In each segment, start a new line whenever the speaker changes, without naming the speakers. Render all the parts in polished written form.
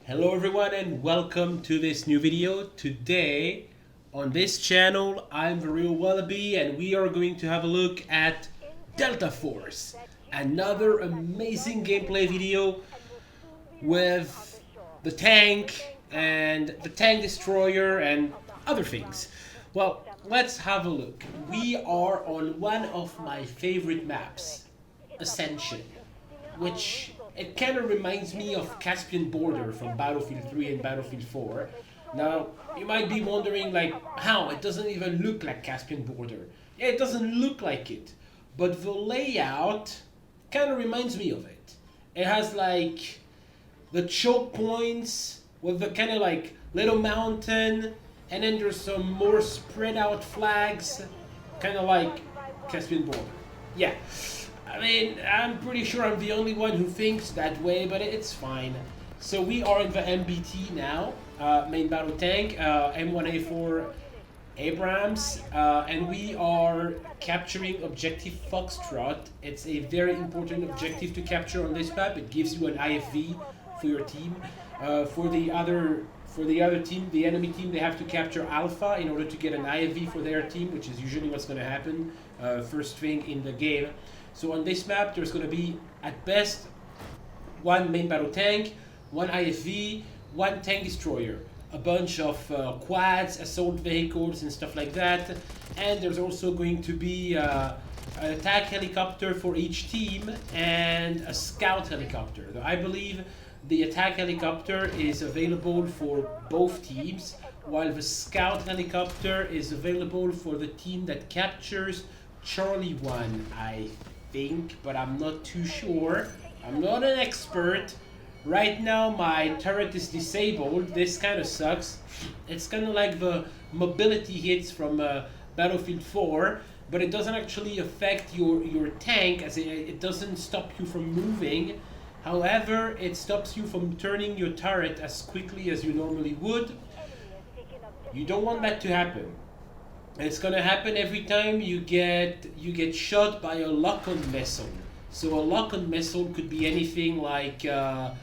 Hello everyone and welcome to this new video. Today on this channel I'm the Real Wallaby and we are going to have a look at Delta Force. Another amazing gameplay video with the tank and the tank destroyer and other things. Well, let's have a look. We are on one of my favorite maps, Ascension, which it kind of reminds me of Caspian Border from Battlefield 3 and Battlefield 4. Now, you might be wondering like, how? It doesn't even look like Caspian Border. Yeah, it doesn't look like it. But the layout kind of reminds me of it. It has like the choke points with the kind of like little mountain, and then there's some more spread out flags, kind of like Caspian Border. Yeah. I mean, I'm pretty sure I'm the only one who thinks that way, but it's fine. So we are in the MBT now, main battle tank, M1A4 Abrams, and we are capturing objective Foxtrot. It's a very important objective to capture on this map. It gives you an IFV for your team. For the other team, the enemy team, they have to capture Alpha in order to get an IFV for their team, which is usually what's going to happen first thing in the game. So on this map, there's going to be, at best, one main battle tank, one IFV, one tank destroyer, a bunch of quads, assault vehicles, and stuff like that. And there's also going to be an attack helicopter for each team and a scout helicopter. I believe the attack helicopter is available for both teams, while the scout helicopter is available for the team that captures Charlie 1, I think, but I'm not too sure. I'm not an expert. Right now my turret is disabled. This kind of sucks. It's kind of like the mobility hits from Battlefield 4, but it doesn't actually affect your tank, as it doesn't stop you from moving. However, it stops you from turning your turret as quickly as you normally would. You don't want that to happen. It's gonna happen every time you get shot by a lock-on missile. So a lock-on missile could be anything like a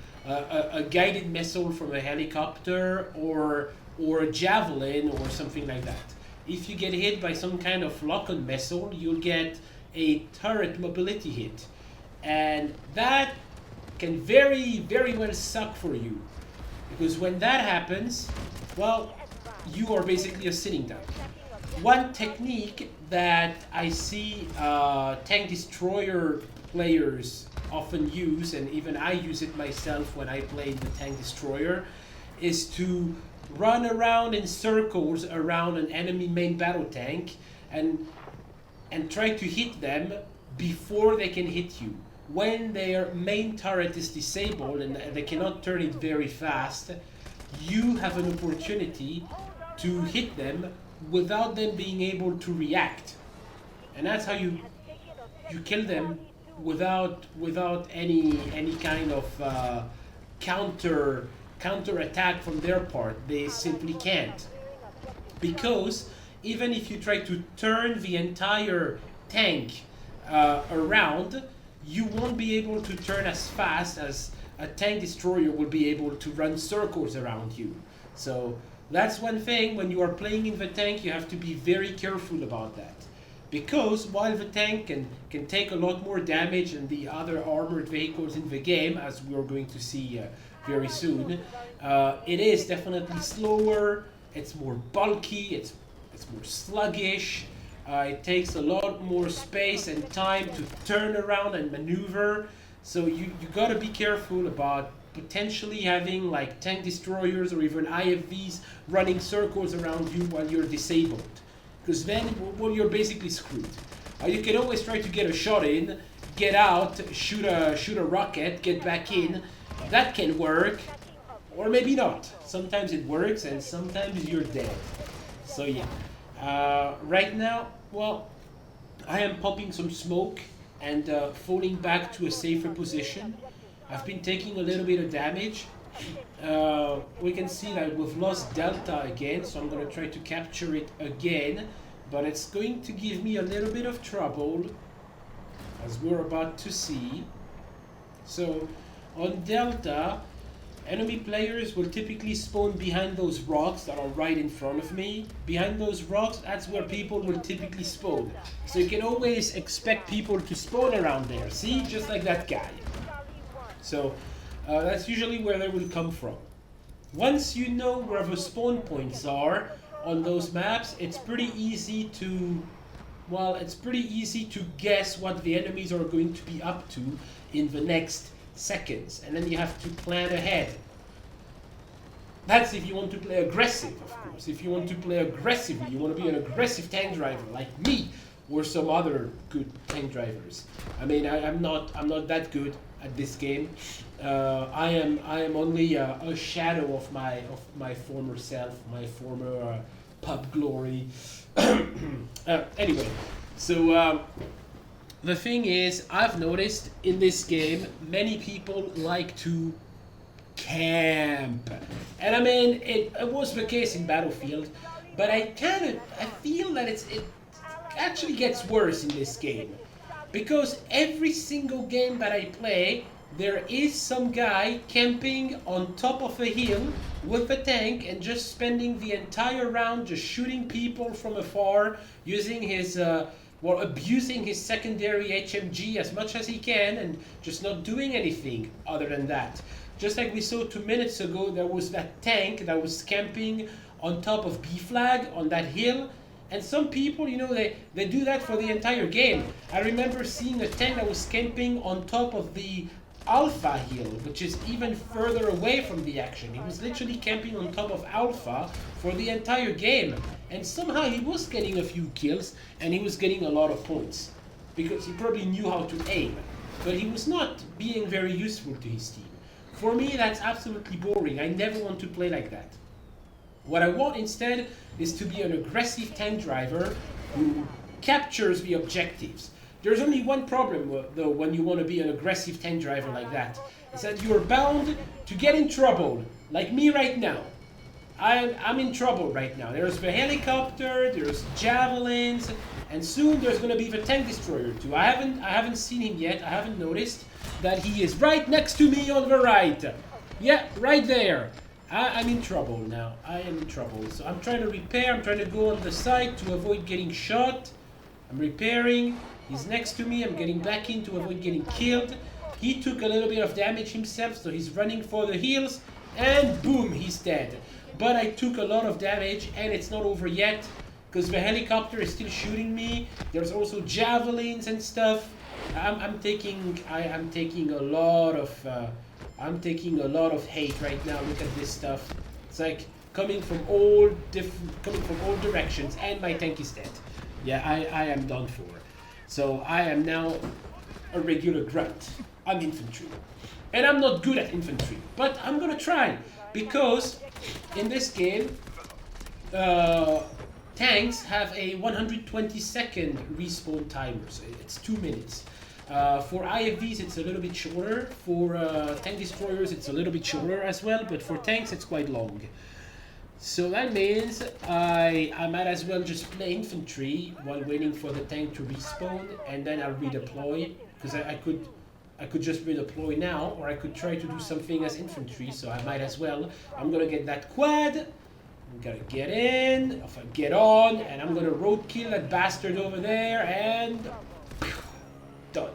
guided missile from a helicopter or a javelin or something like that. If you get hit by some kind of lock-on missile, you'll get a turret mobility hit, and that can very well suck for you, because when that happens, well, you are basically a sitting duck. One technique that I see tank destroyer players often use, and even I use it myself when I play the tank destroyer, is to run around in circles around an enemy main battle tank and try to hit them before they can hit you. When their main turret is disabled and they cannot turn it very fast, you have an opportunity to hit them without them being able to react, and that's how you kill them without any kind of counter attack from their part. They simply can't, because even if you try to turn the entire tank around, you won't be able to turn as fast as a tank destroyer will be able to run circles around you. So that's one thing. When you are playing in the tank, you have to be very careful about that, because while the tank can take a lot more damage than the other armored vehicles in the game, as we are going to see very soon, it is definitely slower, it's more bulky, it's more sluggish, it takes a lot more space and time to turn around and maneuver. So you gotta be careful about potentially having like tank destroyers or even IFVs running circles around you while you're disabled, because then, well, you're basically screwed. You can always try to get a shot in, get out, shoot a rocket, get back in. That can work, or maybe not. Sometimes it works and sometimes you're dead. So yeah, right now, well, I am popping some smoke and falling back to a safer position. I've been taking a little bit of damage. We can see that we've lost Delta again, so I'm going to try to capture it again, but it's going to give me a little bit of trouble, as we're about to see. So on Delta, enemy players will typically spawn behind those rocks that are right in front of me. Behind those rocks, that's where people will typically spawn. So you can always expect people to spawn around there. See, just like that guy. So that's usually where they will come from. Once you know where the spawn points are on those maps, it's pretty easy to, well, it's pretty easy to guess what the enemies are going to be up to in the next seconds. And then you have to plan ahead. That's if you want to play aggressive, of course. If you want to play aggressively, you want to be an aggressive tank driver like me or some other good tank drivers. I mean, I'm not that good at this game. I am only a shadow of my former self, my former pub glory. Anyway, so the thing is, I've noticed in this game many people like to camp, and I mean it was the case in Battlefield, but I feel that it actually gets worse in this game, because every single game that I play, there is some guy camping on top of a hill with a tank and just spending the entire round just shooting people from afar, using his, abusing his secondary HMG as much as he can and just not doing anything other than that. Just like we saw 2 minutes ago, there was that tank that was camping on top of B flag on that hill. And some people, you know, they do that for the entire game. I remember seeing a tank that was camping on top of the Alpha hill, which is even further away from the action. He was literally camping on top of Alpha for the entire game. And somehow he was getting a few kills and he was getting a lot of points. Because he probably knew how to aim. But he was not being very useful to his team. For me, that's absolutely boring. I never want to play like that. What I want instead is to be an aggressive tank driver who captures the objectives. There's only one problem though when you want to be an aggressive tank driver like that. It's that you're bound to get in trouble, like me right now. I'm in trouble right now. There's the helicopter, there's javelins, and soon there's going to be the tank destroyer too. I haven't seen him yet. I haven't noticed that he is right next to me on the right. Yeah, right there. I'm in trouble now. I am in trouble. So I'm trying to repair. I'm trying to go on the side to avoid getting shot. I'm repairing. He's next to me. I'm getting back in to avoid getting killed. He took a little bit of damage himself, so he's running for the hills. And boom, he's dead. But I took a lot of damage, and it's not over yet, because the helicopter is still shooting me. There's also javelins and stuff. I'm taking a lot of hate right now. Look at this stuff. It's like coming from all directions, and my tank is dead. Yeah, I am done for. So I am now a regular grunt. I'm infantry, and I'm not good at infantry, but I'm gonna try, because in this game, tanks have a 120-second respawn timer. So it's 2 minutes. For IFVs, it's a little bit shorter. For tank destroyers, it's a little bit shorter as well. But for tanks, it's quite long. So that means I might as well just play infantry while waiting for the tank to respawn, and then I'll redeploy. Because I could just redeploy now, or I could try to do something as infantry. So I might as well. I'm gonna get that quad. I'm gonna get in. If I get on, and I'm gonna roadkill that bastard over there, and done.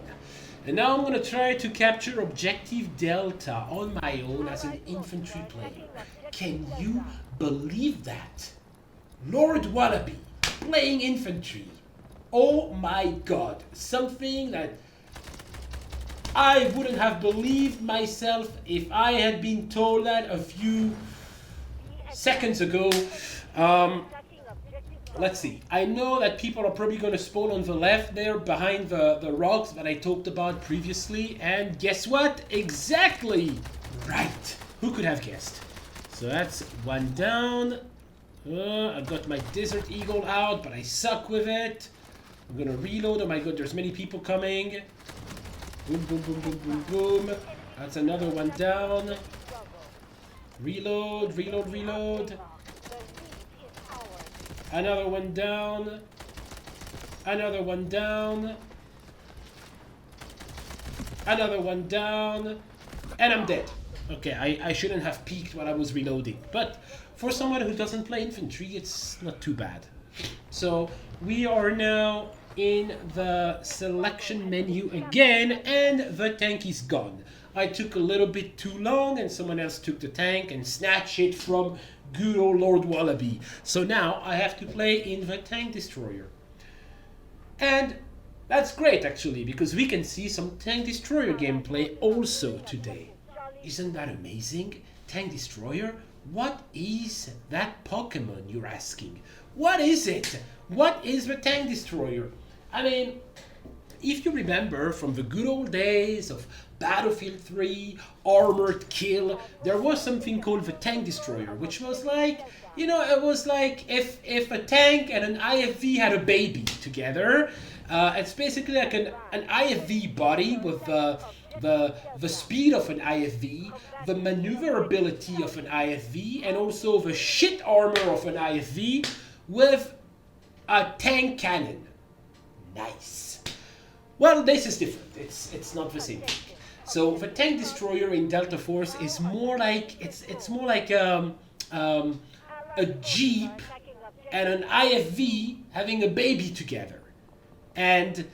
And now I'm gonna try to capture objective Delta on my own as an infantry player. Can you believe that? Lord Wallaby playing infantry. Oh my god. Something that I wouldn't have believed myself if I had been told that a few seconds ago. Let's see. I know that people are probably going to spawn on the left there behind the rocks that I talked about previously. And guess what? Exactly right. Who could have guessed? So that's one down. I've got my Desert Eagle out, but I suck with it. I'm going to reload. Oh my god, there's many people coming. Boom, boom, boom, boom, boom, boom. That's another one down. Reload, reload, reload. Another one down. Another one down. Another one down. And I'm dead. Okay, I shouldn't have peeked while I was reloading. But for someone who doesn't play infantry, it's not too bad. So we are now in the selection menu again, and the tank is gone. I took a little bit too long, and someone else took the tank and snatched it from good old Lord Wallaby. So now I have to play in the tank destroyer. And that's great actually, because we can see some tank destroyer gameplay also today. Isn't that amazing? Tank destroyer? What is that Pokemon, you're asking? What is it? What is the tank destroyer? I mean, if you remember from the good old days of Battlefield 3, Armored Kill, there was something called the tank destroyer, which was like, you know, it was like if a tank and an IFV had a baby together. It's basically like an IFV body with the speed of an IFV, the maneuverability of an IFV, and also the shit armor of an IFV with a tank cannon. Nice. Well, this is different. It's not the same thing. So the tank destroyer in Delta Force is more like it's more like a Jeep and an IFV having a baby together, and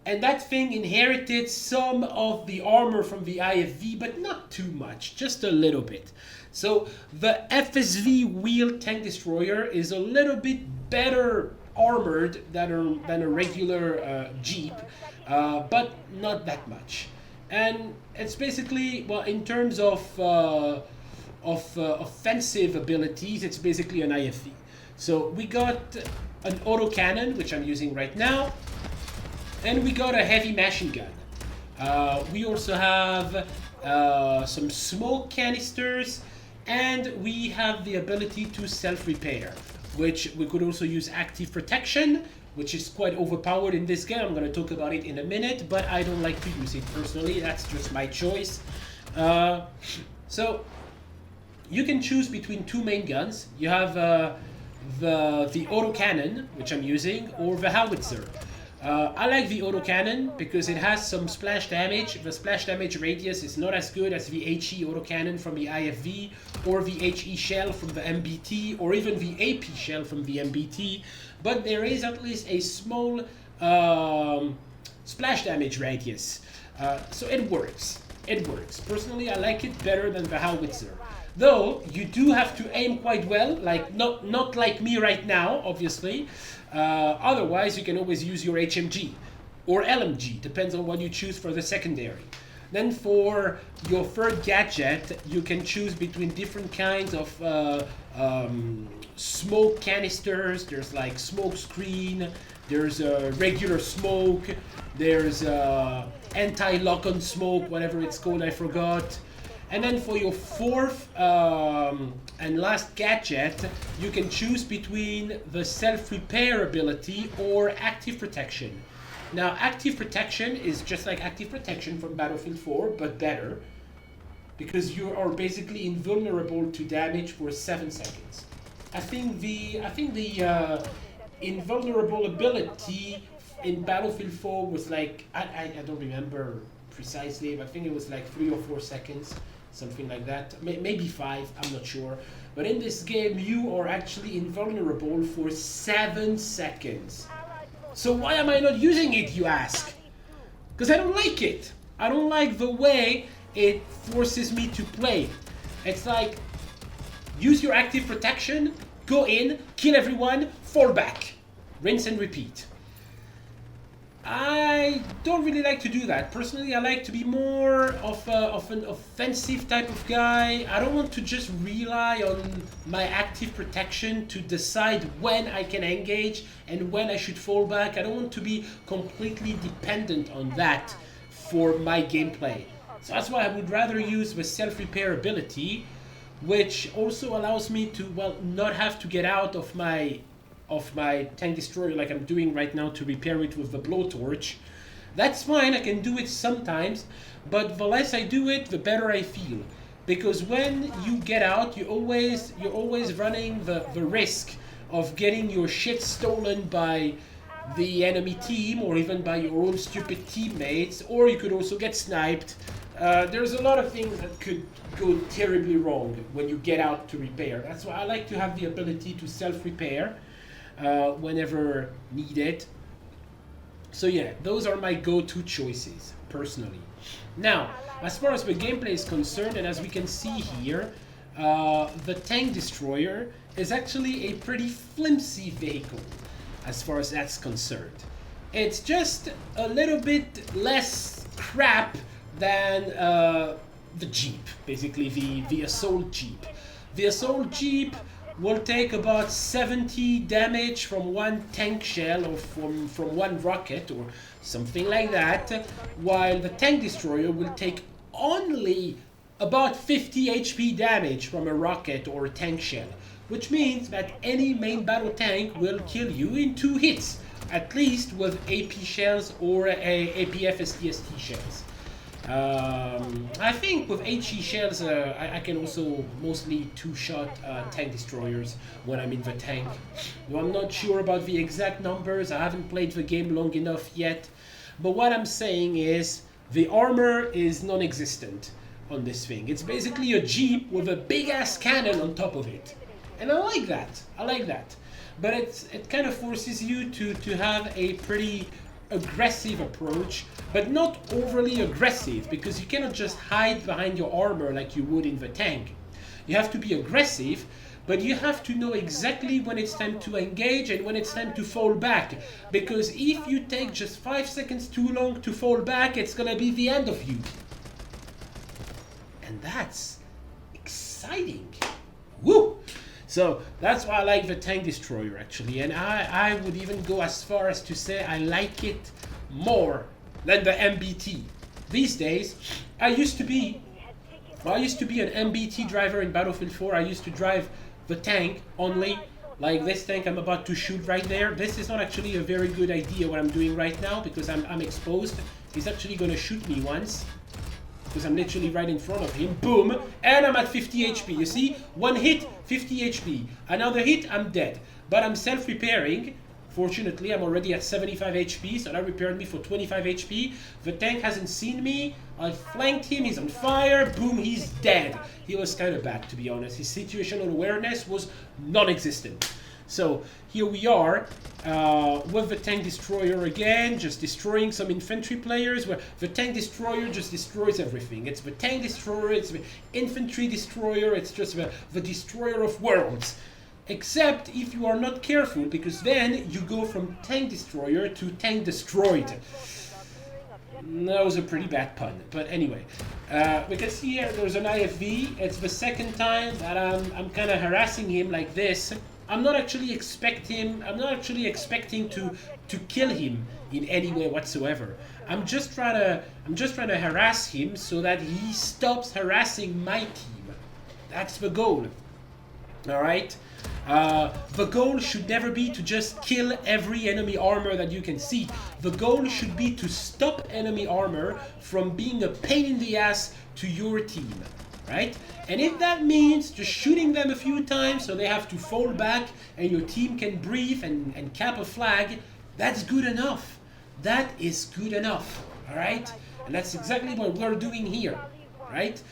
that thing inherited some of the armor from the IFV, but not too much, just a little bit. So the FSV wheel tank destroyer is a little bit better armored than a regular Jeep, but not that much. And it's basically, well, in terms of offensive abilities, it's basically an IFV. So we got an autocannon, which I'm using right now, and we got a heavy machine gun. We also have some smoke canisters, and we have the ability to self-repair, which we could also use active protection, which is quite overpowered in this game. I'm going to talk about it in a minute, but I don't like to use it personally. That's just my choice. So you can choose between two main guns. You have the autocannon, which I'm using, or the howitzer. I like the autocannon because it has some splash damage. The splash damage radius is not as good as the HE autocannon from the IFV, or the HE shell from the MBT, or even the AP shell from the MBT, but there is at least a small splash damage radius. So it works. It works. Personally, I like it better than the howitzer. Though, you do have to aim quite well, like not like me right now, obviously. Otherwise, you can always use your HMG or LMG, depends on what you choose for the secondary. Then for your third gadget, you can choose between different kinds of smoke canisters. There's like smoke screen, there's regular smoke, there's anti-lock-on smoke, whatever it's called, I forgot. And then for your fourth and last gadget, you can choose between the self-repair ability or active protection. Now, active protection is just like active protection from Battlefield 4, but better, because you are basically invulnerable to damage for 7 seconds. I think the invulnerable ability in Battlefield 4 was like, I don't remember precisely, but I think it was like 3 or 4 seconds. Something like that, maybe 5, I'm not sure. But in this game, you are actually invulnerable for 7 seconds. So why am I not using it, you ask? Because I don't like it. I don't like the way it forces me to play. It's like, use your active protection, go in, kill everyone, fall back. Rinse and repeat. I don't really like to do that. Personally, I like to be more of an offensive type of guy. I don't want to just rely on my active protection to decide when I can engage and when I should fall back. I don't want to be completely dependent on that for my gameplay. So that's why I would rather use the self-repair ability, which also allows me to, well, not have to get out of my tank destroyer like I'm doing right now to repair it with the blowtorch. That's fine, I can do it sometimes, but the less I do it, the better I feel. Because when you get out, you're always running the risk of getting your shit stolen by the enemy team, or even by your own stupid teammates, or you could also get sniped. there's a lot of things that could go terribly wrong when you get out to repair. That's why I like to have the ability to self-repair whenever needed. So yeah, those are my go-to choices, personally. Now, as far as the gameplay is concerned, and as we can see here, the tank destroyer is actually a pretty flimsy vehicle as far as that's concerned. It's just a little bit less crap than the Jeep, basically the assault Jeep. The assault Jeep will take about 70 damage from one tank shell or from one rocket or something like that, while the tank destroyer will take only about 50 HP damage from a rocket or a tank shell, which means that any main battle tank will kill you in 2 hits, at least with AP shells or AP FSV shells. I think with HE shells, I can also mostly 2-shot tank destroyers when I'm in the tank. Though I'm not sure about the exact numbers, I haven't played the game long enough yet. But what I'm saying is, the armor is non-existent on this thing. It's basically a Jeep with a big-ass cannon on top of it. And I like that. I like that. But it kind of forces you to have a pretty aggressive approach, but not overly aggressive, because you cannot just hide behind your armor like you would in the tank. You have to be aggressive, but you have to know exactly when it's time to engage and when it's time to fall back, because if you take just 5 seconds too long to fall back, it's gonna be the end of you. And that's exciting. Woo! So that's why I like the tank destroyer, actually, and I would even go as far as to say I like it more than the MBT. These days, I used to be an MBT driver in Battlefield 4. I used to drive the tank only, like this tank I'm about to shoot right there. This is not actually a very good idea what I'm doing right now, because I'm exposed. He's actually gonna shoot me once, because I'm literally right in front of him. Boom! And I'm at 50 HP. You see? One hit, 50 HP. Another hit, I'm dead. But I'm self-repairing. Fortunately, I'm already at 75 HP, so that repaired me for 25 HP. The tank hasn't seen me. I flanked him. He's on fire. Boom, he's dead. He was kind of bad, to be honest. His situational awareness was non-existent. So here we are with the tank destroyer again, just destroying some infantry players, where the tank destroyer just destroys everything. It's the tank destroyer, it's the infantry destroyer, it's just the destroyer of worlds. Except if you are not careful, because then you go from tank destroyer to tank destroyed. That was a pretty bad pun, but anyway. We can see here there's an IFV. It's the second time that I'm kind of harassing him like this. I'm not actually expecting to kill him in any way whatsoever. I'm just trying to harass him so that he stops harassing my team. That's the goal. All right. The goal should never be to just kill every enemy armor that you can see. The goal should be to stop enemy armor from being a pain in the ass to your team. Right? And if that means just shooting them a few times so they have to fall back and your team can breathe and cap a flag, that's good enough. That is good enough. All right? And that's exactly what we're doing here. Right?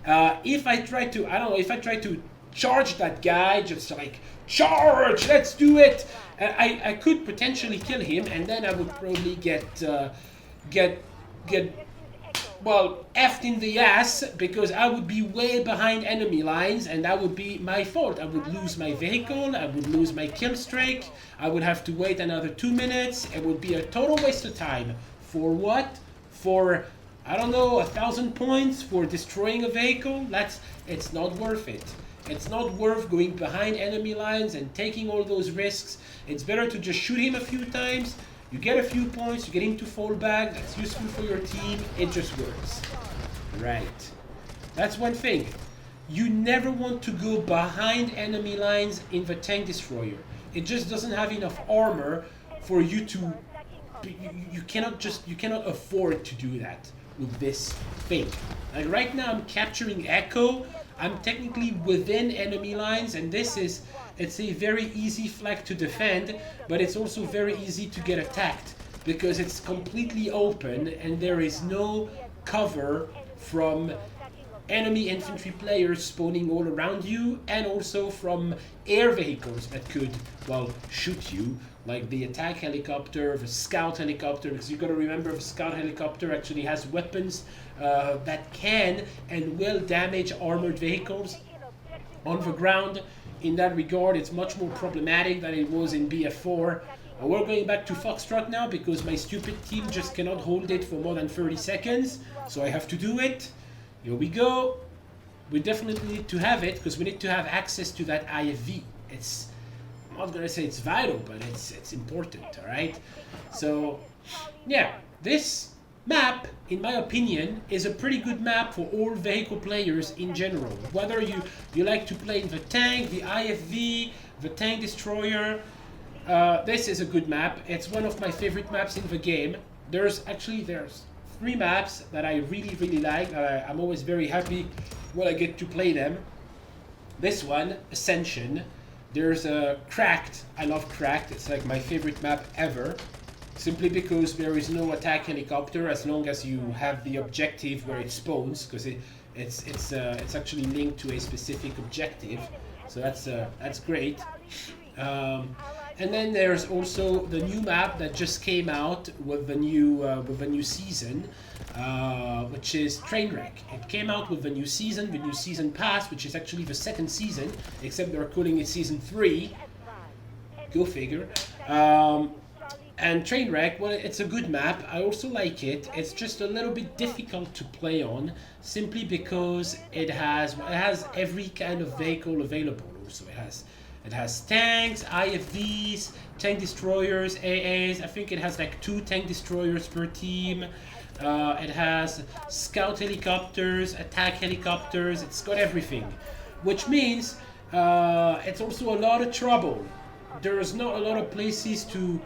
If I try to charge that guy, just like, charge, let's do it, I could potentially kill him, and then I would probably get well, effed in the ass, because I would be way behind enemy lines, and that would be my fault. I would lose my vehicle, I would lose my kill streak, I would have to wait another 2 minutes. It would be a total waste of time. For what? For, I don't know, 1,000 points for destroying a vehicle? It's not worth it. It's not worth going behind enemy lines and taking all those risks. It's better to just shoot him a few times. You get a few points, you get him to fall back, that's useful for your team, it just works. Right. That's one thing. You never want to go behind enemy lines in the tank destroyer. It just doesn't have enough armor for you to... You cannot afford to do that with this thing. Like right now I'm capturing Echo. I'm technically within enemy lines, and it's a very easy flag to defend, but it's also very easy to get attacked because it's completely open and there is no cover from enemy infantry players spawning all around you, and also from air vehicles that could, well, shoot you, like the attack helicopter, the scout helicopter, because you got to remember the scout helicopter actually has weapons that can and will damage armored vehicles on the ground. In that regard, it's much more problematic than it was in BF4. We're going back to Foxtrot now because my stupid team just cannot hold it for more than 30 seconds, so I have to do it. Here we go. We definitely need to have it because we need to have access to that IFV. It's, I'm not gonna say it's vital, but it's important, all right? So, yeah, this map, in my opinion, is a pretty good map for all vehicle players in general. Whether you like to play in the tank, the IFV, the tank destroyer, this is a good map. It's one of my favorite maps in the game. There's 3 maps that I really like. I'm always very happy when I get to play them. This one, Ascension. There's a Cracked. I love Cracked. It's like my favorite map ever. Simply because there is no attack helicopter as long as you have the objective where it spawns, because it's actually linked to a specific objective. So that's great. And then there's also the new map that just came out with the new season, which is Trainwreck. It came out with the new season pass, which is actually the second season, except they're calling it season 3. Go figure. And Trainwreck, well, it's a good map. I also like it. It's just a little bit difficult to play on, simply because it has every kind of vehicle available. Also, it has tanks, IFVs, tank destroyers, AAs. I think it has like 2 tank destroyers per team. It has scout helicopters, attack helicopters. It's got everything, which means it's also a lot of trouble. There's not a lot of places to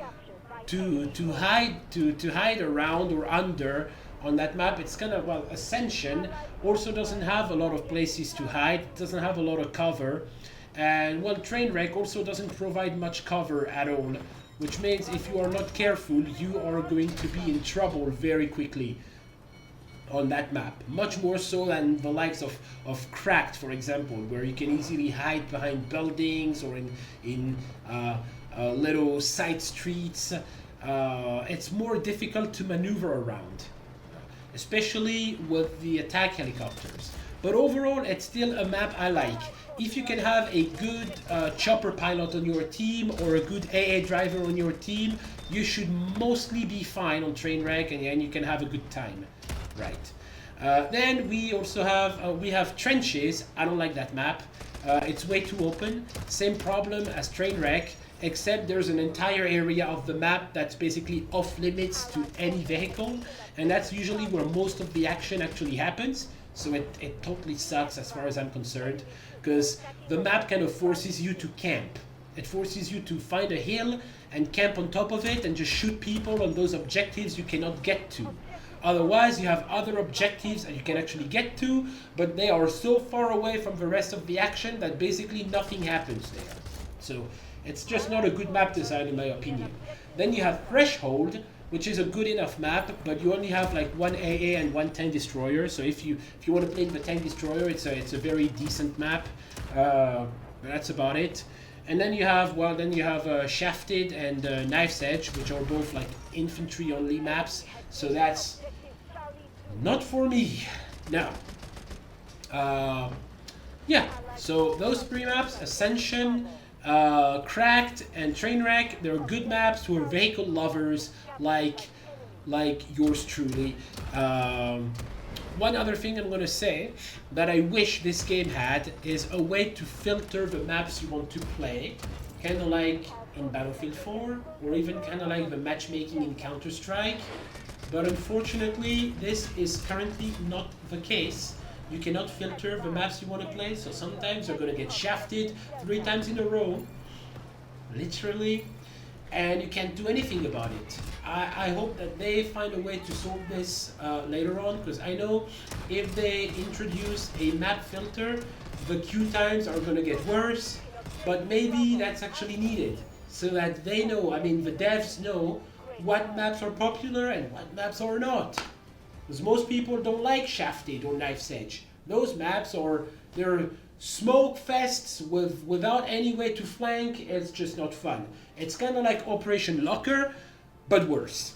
hide around or under on that map. It's kind of, well, Ascension also doesn't have a lot of places to hide. It doesn't have a lot of cover. And, well, Trainwreck also doesn't provide much cover at all, which means if you are not careful, you are going to be in trouble very quickly on that map. Much more so than the likes of Cracked, for example, where you can easily hide behind buildings or in little side streets. It's more difficult to maneuver around, especially with the attack helicopters. But overall, it's still a map I like. If you can have a good chopper pilot on your team or a good AA driver on your team, you should mostly be fine on Trainwreck, and you can have a good time, right? Then we also have Trenches. I don't like that map. It's way too open. Same problem as Trainwreck, except there's an entire area of the map that's basically off limits to any vehicle, and that's usually where most of the action actually happens. So it totally sucks as far as I'm concerned, because the map kind of forces you to camp. It forces you to find a hill and camp on top of it and just shoot people on those objectives you cannot get to. Otherwise, you have other objectives that you can actually get to, but they are so far away from the rest of the action that basically nothing happens there. So it's just not a good map design in my opinion. Then you have Threshold, which is a good enough map, but you only have like 1 AA and 1 tank destroyer. So if you want to play the tank destroyer, it's a very decent map. But that's about it. And then you have Shafted and Knife's Edge, which are both like infantry only maps. So that's not for me. Now, yeah. So those 3 maps, Ascension, Cracked, and Trainwreck, they're good maps for vehicle lovers like yours truly. One other thing I'm going to say that I wish this game had is a way to filter the maps you want to play, kind of like in Battlefield 4, or even kind of like the matchmaking in Counter-Strike. But unfortunately, this is currently not the case. You cannot filter the maps you want to play, so sometimes you're going to get shafted 3 times in a row, literally, and you can't do anything about it. I hope that they find a way to solve this later on, because I know if they introduce a map filter, the queue times are going to get worse, but maybe that's actually needed, so that they know, I mean the devs know, what maps are popular and what maps are not. Because most people don't like Shafted or Knife's Edge. Those maps they're smoke fests without any way to flank. It's just not fun. It's kind of like Operation Locker, but worse.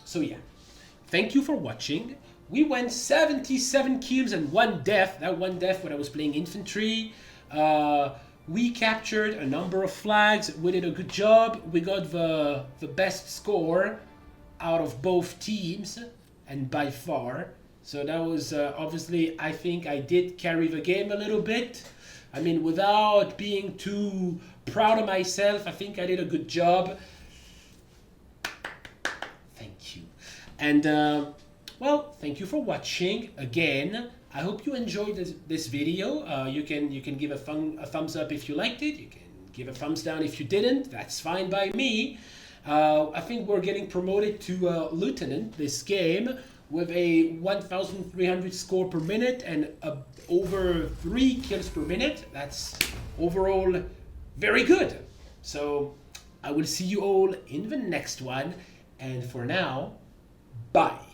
So yeah, thank you for watching. We went 77 kills and 1 death. That 1 death when I was playing infantry. We captured a number of flags. We did a good job. We got the best score out of both teams, and by far. So that was obviously, I think I did carry the game a little bit. I mean, without being too proud of myself, I think I did a good job. Thank you. And well, thank you for watching again. I hope you enjoyed this video. You can give a thumbs up if you liked it. You can give a thumbs down if you didn't. That's fine by me. I think we're getting promoted to Lieutenant this game with a 1,300 score per minute and over 3 kills per minute. That's overall very good. So I will see you all in the next one. And for now, bye.